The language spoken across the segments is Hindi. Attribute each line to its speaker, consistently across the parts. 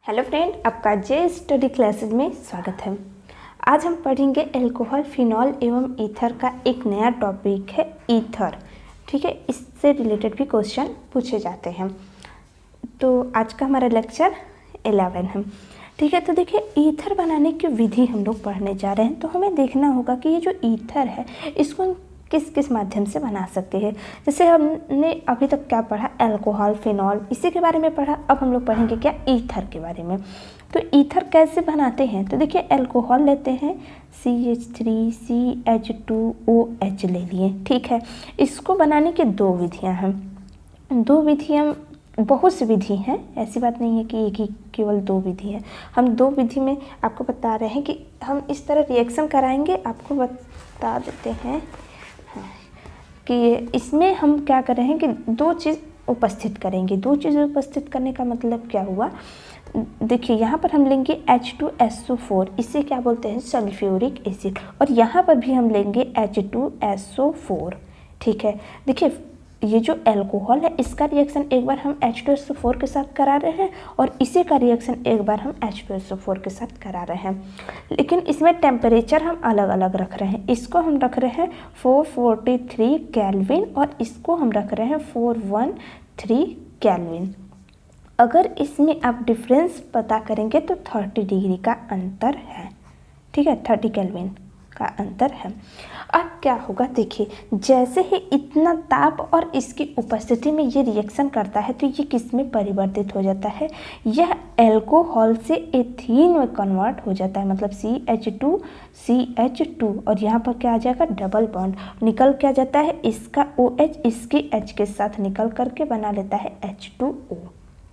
Speaker 1: हेलो फ्रेंड, आपका जे स्टडी क्लासेज में स्वागत है। आज हम पढ़ेंगे अल्कोहल, फिनॉल एवं ईथर का एक नया टॉपिक है ईथर। ठीक है, इससे रिलेटेड भी क्वेश्चन पूछे जाते हैं। तो आज का हमारा लेक्चर 11 है। ठीक है, तो देखिए ईथर बनाने की विधि हम लोग पढ़ने जा रहे हैं। तो हमें देखना होगा कि ये जो ईथर है इसको हम किस किस माध्यम से बना सकते हैं। जैसे हमने अभी तक क्या पढ़ा, अल्कोहल, फिनॉल, इसी के बारे में पढ़ा। अब हम लोग पढ़ेंगे क्या, ईथर के बारे में। तो ईथर कैसे बनाते हैं, तो देखिए अल्कोहल लेते हैं CH3CH2OH ले लिए। ठीक है, इसको बनाने की दो विधियां हैं। दो विधियां, बहुत सी विधि हैं, ऐसी बात नहीं है कि एक ही केवल दो विधि है। हम दो विधि में आपको बता रहे हैं कि हम इस तरह रिएक्शन कराएंगे। आपको बता देते हैं कि इसमें हम क्या कर रहे हैं कि दो चीज़ उपस्थित करेंगे। दो चीज़ उपस्थित करने का मतलब क्या हुआ, देखिए यहाँ पर हम लेंगे H2SO4, इसे क्या बोलते हैं, सल्फ्यूरिक एसिड। और यहाँ पर भी हम लेंगे H2SO4। ठीक है, देखिए ये जो अल्कोहल है इसका रिएक्शन एक बार हम H2SO4 के साथ करा रहे हैं और इसी का रिएक्शन एक बार हम H2SO4 के साथ करा रहे हैं, लेकिन इसमें टेम्परेचर हम अलग अलग रख रहे हैं। इसको हम रख रहे हैं 443 केल्विन और इसको हम रख रहे हैं 413 केल्विन। अगर इसमें आप डिफरेंस पता करेंगे तो 30 डिग्री का अंतर है। ठीक है, 30 केल्विन का अंतर है। अब क्या होगा, देखिए जैसे ही इतना ताप और इसकी उपस्थिति में ये रिएक्शन करता है तो ये किस में परिवर्तित हो जाता है, यह अल्कोहल से एथीन में कन्वर्ट हो जाता है। मतलब CH2CH2 और यहाँ पर क्या आ जाएगा, डबल बॉन्ड निकल के आ जाता है। इसका OH इसके H के साथ निकल करके बना लेता है H2O।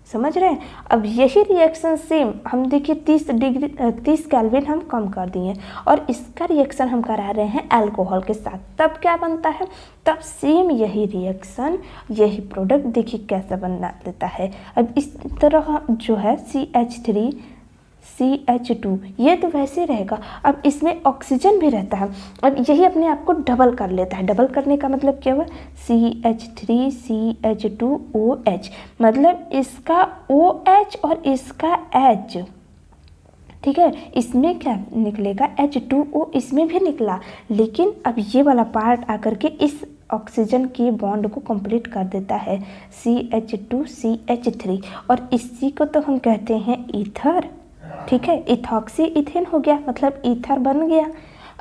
Speaker 1: समझ रहे हैं। अब यही रिएक्शन सेम हम देखिए 30 केल्विन हम कम कर दिए और इसका रिएक्शन हम करा रहे हैं अल्कोहल के साथ। तब क्या बनता है, तब सेम यही रिएक्शन, यही प्रोडक्ट देखिए कैसा बना देता है। अब इस तरह जो है CH3CH2 ये तो वैसे रहेगा। अब इसमें ऑक्सीजन भी रहता है। अब यही अपने आप को डबल कर लेता है। डबल करने का मतलब क्या हुआ, CH3CH2OH, मतलब इसका OH और इसका H। ठीक है, इसमें क्या निकलेगा, H2O इसमें भी निकला, लेकिन अब ये वाला पार्ट आकर के इस ऑक्सीजन के बॉन्ड को कंप्लीट कर देता है, CH2CH3, और इसी को तो हम कहते हैं ईथर। ठीक है, इथॉक्सी इथेन हो गया, मतलब ईथर बन गया।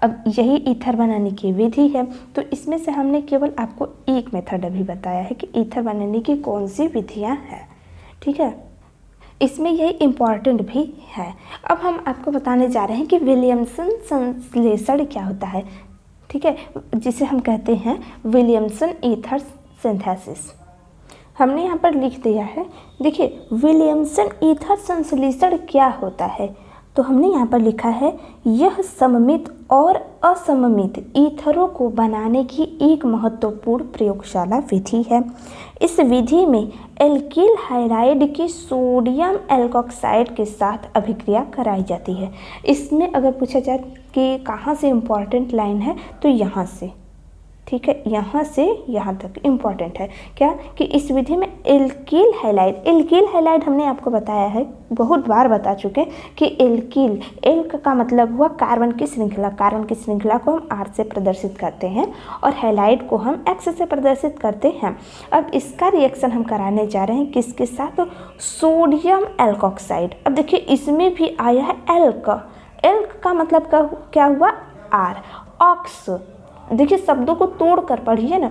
Speaker 1: अब यही ईथर बनाने की विधि है। तो इसमें से हमने केवल आपको एक मेथड अभी बताया है कि ईथर बनाने की कौन सी विधियां हैं। ठीक है, इसमें यही इम्पॉर्टेंट भी है। अब हम आपको बताने जा रहे हैं कि विलियमसन संश्लेषण क्या होता है। ठीक है, जिसे हम कहते हैं विलियमसन ईथर सिंथेसिस। हमने यहाँ पर लिख दिया है, देखिए विलियमसन ईथर संश्लेषण क्या होता है। तो हमने यहाँ पर लिखा है, यह सममित और असममित ईथरों को बनाने की एक महत्वपूर्ण प्रयोगशाला विधि है। इस विधि में एल्किल हाइड्राइड की सोडियम एल्कोक्साइड के साथ अभिक्रिया कराई जाती है। इसमें अगर पूछा जाए कि कहाँ से इम्पॉर्टेंट लाइन है, तो यहाँ से। ठीक है, यहाँ से यहाँ तक इम्पॉर्टेंट है क्या, कि इस विधि में एल्किल हैलाइड हमने आपको बताया है, बहुत बार बता चुके हैं कि एल्किल, एल्क का मतलब हुआ कार्बन की श्रृंखला। कार्बन की श्रृंखला को हम R से प्रदर्शित करते हैं और हैलाइड को हम X से प्रदर्शित करते हैं। अब इसका रिएक्शन हम कराने जा रहे हैं किसके साथ, तो सोडियम एल्कोक्साइड। अब देखिए इसमें भी आया है एल्क। एल्क का मतलब क्या हुआ, R। ऑक्स, देखिए शब्दों को तोड़ कर पढ़िए ना,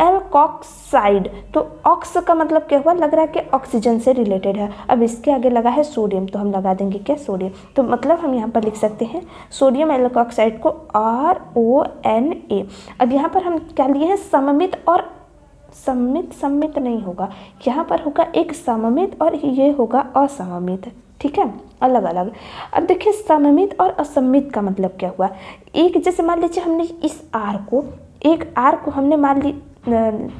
Speaker 1: एल्कोक्साइड, तो ऑक्स का मतलब क्या हुआ, लग रहा है कि ऑक्सीजन से रिलेटेड है। अब इसके आगे लगा है सोडियम, तो हम लगा देंगे क्या, सोडियम। तो मतलब हम यहाँ पर लिख सकते हैं सोडियम एल्कोक्साइड को RONA। अब यहाँ पर हम क्या लिए हैं, सममित और सममित नहीं होगा, यहाँ पर होगा एक सममित और ये होगा असममित। ठीक है, अलग अलग। अब देखिए सममित और असममित का मतलब क्या हुआ, एक जैसे मान लीजिए हमने इस R को हमने मान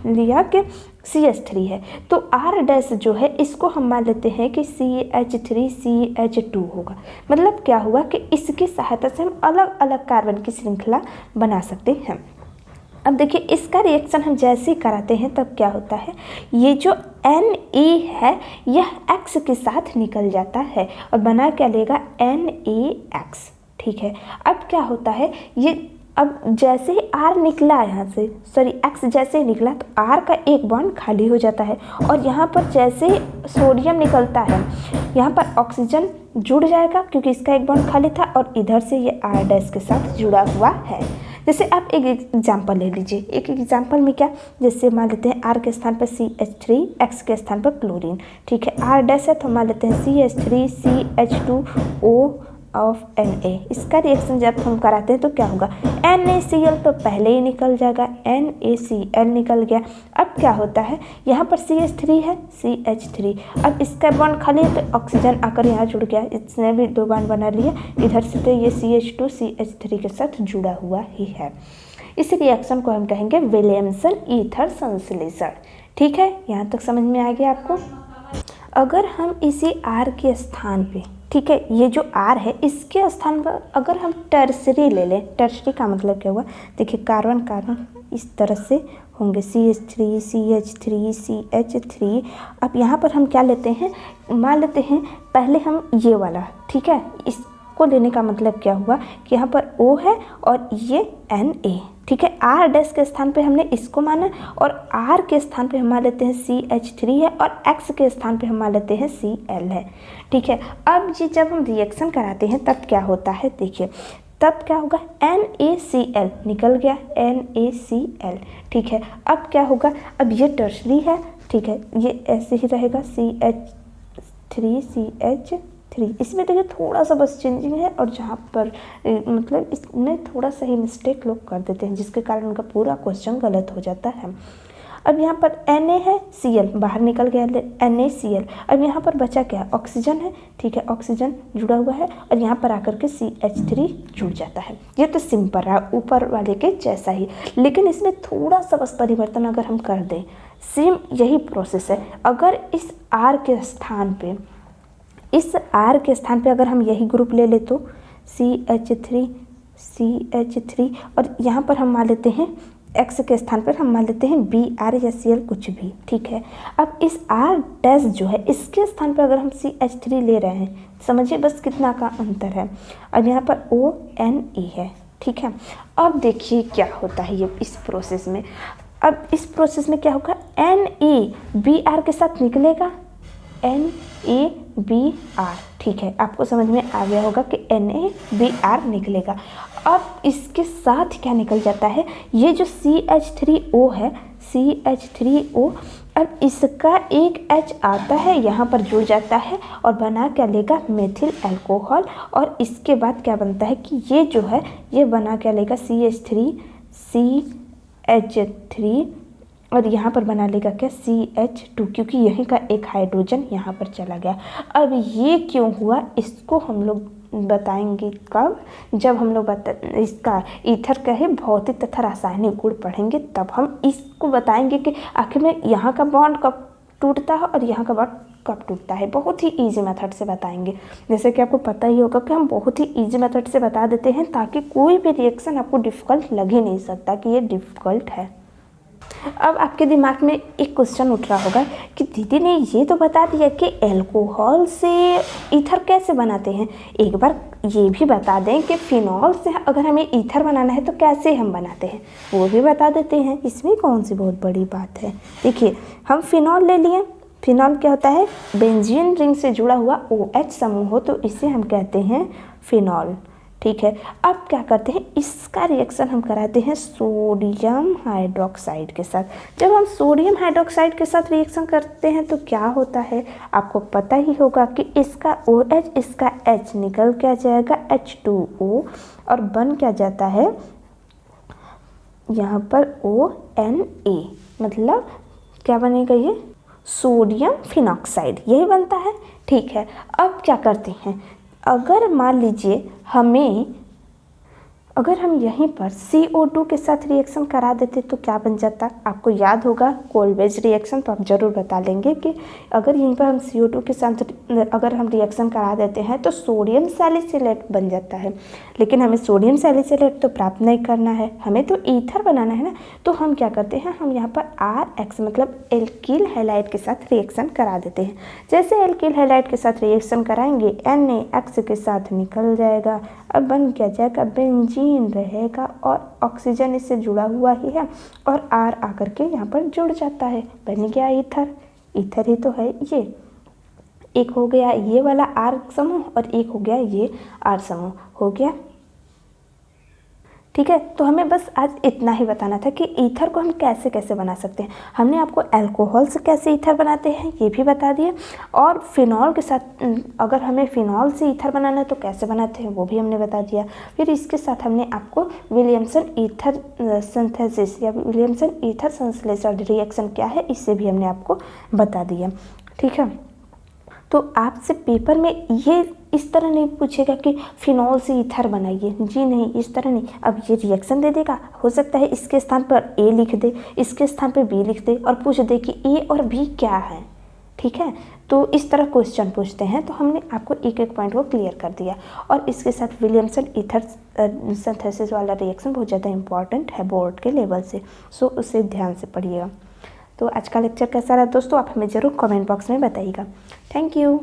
Speaker 1: लिया कि CH3 है, तो R डैश जो है इसको हम मान लेते हैं कि CH3CH2 होगा। मतलब क्या हुआ कि इसकी सहायता से हम अलग अलग कार्बन की श्रृंखला बना सकते हैं। अब देखिए इसका रिएक्शन हम जैसे ही कराते हैं तब क्या होता है, ये जो Na है यह X के साथ निकल जाता है और बना क्या लेगा NaX। ठीक है, अब क्या होता है, ये अब जैसे ही R निकला यहाँ से, सॉरी X जैसे ही निकला तो R का एक बॉन्ड खाली हो जाता है और यहाँ पर जैसे ही सोडियम निकलता है यहाँ पर ऑक्सीजन जुड़ जाएगा क्योंकि इसका एक बॉन्ड खाली था और इधर से ये R' के साथ जुड़ा हुआ है। जैसे आप एक एग्जाम्पल ले लीजिए, एक एग्जाम्पल में क्या, जैसे मान लेते हैं R के स्थान पर CH3, X के स्थान पर क्लोरीन। ठीक है, R' है तो मान लेते हैं CH3 CH2O ऑफ Na। इसका रिएक्शन जब हम कराते हैं तो क्या होगा, NaCl तो पहले ही निकल जाएगा, NaCl निकल गया। अब क्या होता है, यहाँ पर CH3 है CH3, अब इसका बॉन्ड खाली है तो ऑक्सीजन आकर यहाँ जुड़ गया, इसने भी दो बॉन्ड बना लिया इधर से, तो ये CH2 CH3 के साथ जुड़ा हुआ ही है। इस रिएक्शन को हम कहेंगे विलियमसन ईथर संश्लेषण। ठीक है, यहाँ तक समझ में आ गया आपको। अगर हम इसी R के स्थान पे, ठीक है, ये जो R है इसके स्थान पर अगर हम टर्सरी ले लें, टर्सरी का मतलब क्या हुआ, देखिए कार्बन कार्बन इस तरह से होंगे CH3 CH3 CH3। अब यहाँ पर हम क्या लेते हैं, मान लेते हैं पहले हम ये वाला, ठीक है, इसको लेने का मतलब क्या हुआ कि यहाँ पर O है और ये Na। ठीक है, R' के स्थान पे हमने इसको माना और R के स्थान पे हम मान लेते हैं CH3 है और X के स्थान पे हम मान लेते हैं Cl है। ठीक है, अब ये जब हम रिएक्शन कराते हैं तब क्या होता है, देखिए तब क्या होगा, NaCl निकल गया NaCl। ठीक है, अब क्या होगा, अब ये टर्सरी है, ठीक है, ये ऐसे ही रहेगा CH3 CH3। इसमें देखिए थोड़ा सा बस चेंजिंग है और जहाँ पर मतलब इसमें थोड़ा सा ही मिस्टेक लोग कर देते हैं जिसके कारण उनका पूरा क्वेश्चन गलत हो जाता है। अब यहाँ पर Na है, Cl बाहर निकल गया NaCl। अब यहाँ पर बचा क्या, ऑक्सीजन है। ठीक है, ऑक्सीजन जुड़ा हुआ है और यहाँ पर आकर के CH3 जुड़ जाता है। ये तो सिंपल है ऊपर वाले के जैसा ही, लेकिन इसमें थोड़ा सा बस परिवर्तन अगर हम कर दें, सेम यही प्रोसेस है। अगर इस R के स्थान पे, इस R के स्थान पे अगर हम यही ग्रुप ले ले तो CH3 और यहाँ पर हम मान लेते हैं X के स्थान पर हम मान लेते हैं Br या Cl कुछ भी। ठीक है, अब इस R' जो है इसके स्थान पर अगर हम CH3 ले रहे हैं, समझिए बस कितना का अंतर है। अब यहाँ पर ONe है। ठीक है, अब देखिए क्या होता है ये इस प्रोसेस में। अब इस प्रोसेस में क्या होगा, Na Br के साथ निकलेगा NaBr। ठीक है, आपको समझ में आ गया होगा कि NaBr निकलेगा। अब इसके साथ क्या निकल जाता है, ये जो CH3O है CH3O, अब इसका एक H आता है यहाँ पर जुड़ जाता है और बना क्या लेगा, मेथिल अल्कोहल। और इसके बाद क्या बनता है कि ये जो है ये बना क्या लेगा, CH3 और यहाँ पर बना लेगा क्या, CH2, क्योंकि यहीं का एक हाइड्रोजन यहाँ पर चला गया। अब ये क्यों हुआ इसको हम लोग बताएंगे कब, जब हम लोग इसका ईथर का है भौतिक तथा रासायनिक गुण पढ़ेंगे, तब हम इसको बताएंगे कि आखिर में यहाँ का बॉन्ड कब टूटता है और यहाँ का बॉन्ड कब टूटता है। बहुत ही ईजी मेथड से बताएंगे, जैसे कि आपको पता ही होगा कि हम बहुत ही ईजी मेथड से बता देते हैं ताकि कोई भी रिएक्शन आपको डिफ़िकल्ट लग ही नहीं सकता कि ये डिफ़िकल्ट है। अब आपके दिमाग में एक क्वेश्चन उठ रहा होगा कि दीदी ने ये तो बता दिया कि अल्कोहल से ईथर कैसे बनाते हैं, एक बार ये भी बता दें कि फिनॉल से अगर हमें ईथर बनाना है तो कैसे हम बनाते हैं, वो भी बता देते हैं। इसमें कौन सी बहुत बड़ी बात है। देखिए हम फिनॉल ले लिए, फिनॉल क्या होता है, बेंजीन रिंग से जुड़ा हुआ OH समूह हो तो इसे हम कहते हैं फिनॉल। ठीक है, अब क्या करते हैं, इसका रिएक्शन हम कराते हैं सोडियम हाइड्रोक्साइड के साथ। जब हम सोडियम हाइड्रोक्साइड के साथ रिएक्शन करते हैं तो क्या होता है, आपको पता ही होगा कि इसका OH इसका H निकल क्या जाएगा H2O और बन क्या जाता है यहाँ पर ONa, मतलब क्या बनेगा, ये सोडियम फिनॉक्साइड यही बनता है। ठीक है, अब क्या करते हैं, अगर मान लीजिए हमें अगर हम यहीं पर CO2 के साथ रिएक्शन करा देते तो क्या बन जाता? आपको याद होगा कोलवेज रिएक्शन, तो आप ज़रूर बता लेंगे कि अगर यहीं पर हम CO2 के साथ अगर हम रिएक्शन करा देते हैं तो सोडियम सैलिसिलेट बन जाता है। लेकिन हमें सोडियम सैलिसिलेट तो प्राप्त नहीं करना है, हमें तो ईथर बनाना है ना। तो हम क्या करते हैं, हम यहाँ पर RH मतलब एल्किल हैलाइड के साथ रिएक्शन करा देते हैं। जैसे एल्किल हैलाइड के साथ रिएक्शन कराएंगे NaX के साथ निकल जाएगा। अब बन क्या जाएगा, बेंजीन रहेगा और ऑक्सीजन इससे जुड़ा हुआ ही है और R आकर के यहाँ पर जुड़ जाता है, बन गया ईथर। ईथर ही तो है ये। एक हो गया ये वाला R समूह और एक हो गया ये R समूह, हो गया। ठीक है, तो हमें बस आज इतना ही बताना था कि ईथर को हम कैसे कैसे बना सकते हैं। हमने आपको अल्कोहल से कैसे ईथर बनाते हैं ये भी बता दिए, और फिनॉल के साथ अगर हमें फिनॉल से ईथर बनाना है तो कैसे बनाते हैं वो भी हमने बता दिया। फिर इसके साथ हमने आपको विलियमसन ईथर सिंथेसिस या विलियमसन ईथर संश्लेषण रिएक्शन क्या है इससे भी हमने आपको बता दिया। ठीक है, तो आपसे पेपर में ये इस तरह नहीं पूछेगा कि फिनॉल से ईथर बनाइए, जी नहीं, इस तरह नहीं। अब ये रिएक्शन दे देगा, हो सकता है इसके स्थान पर A लिख दे, इसके स्थान पर B लिख दे और पूछ दे कि A और B क्या है। ठीक है, तो इस तरह क्वेश्चन पूछते हैं, तो हमने आपको एक एक पॉइंट को क्लियर कर दिया। और इसके साथ विलियमसन ईथर सिंथेसिस वाला रिएक्शन बहुत ज़्यादा इंपॉर्टेंट है बोर्ड के लेवल से, सो उसे ध्यान से पढ़िएगा। तो आज का लेक्चर कैसा रहा दोस्तों, आप हमें ज़रूर कमेंट बॉक्स में बताइएगा। Thank you.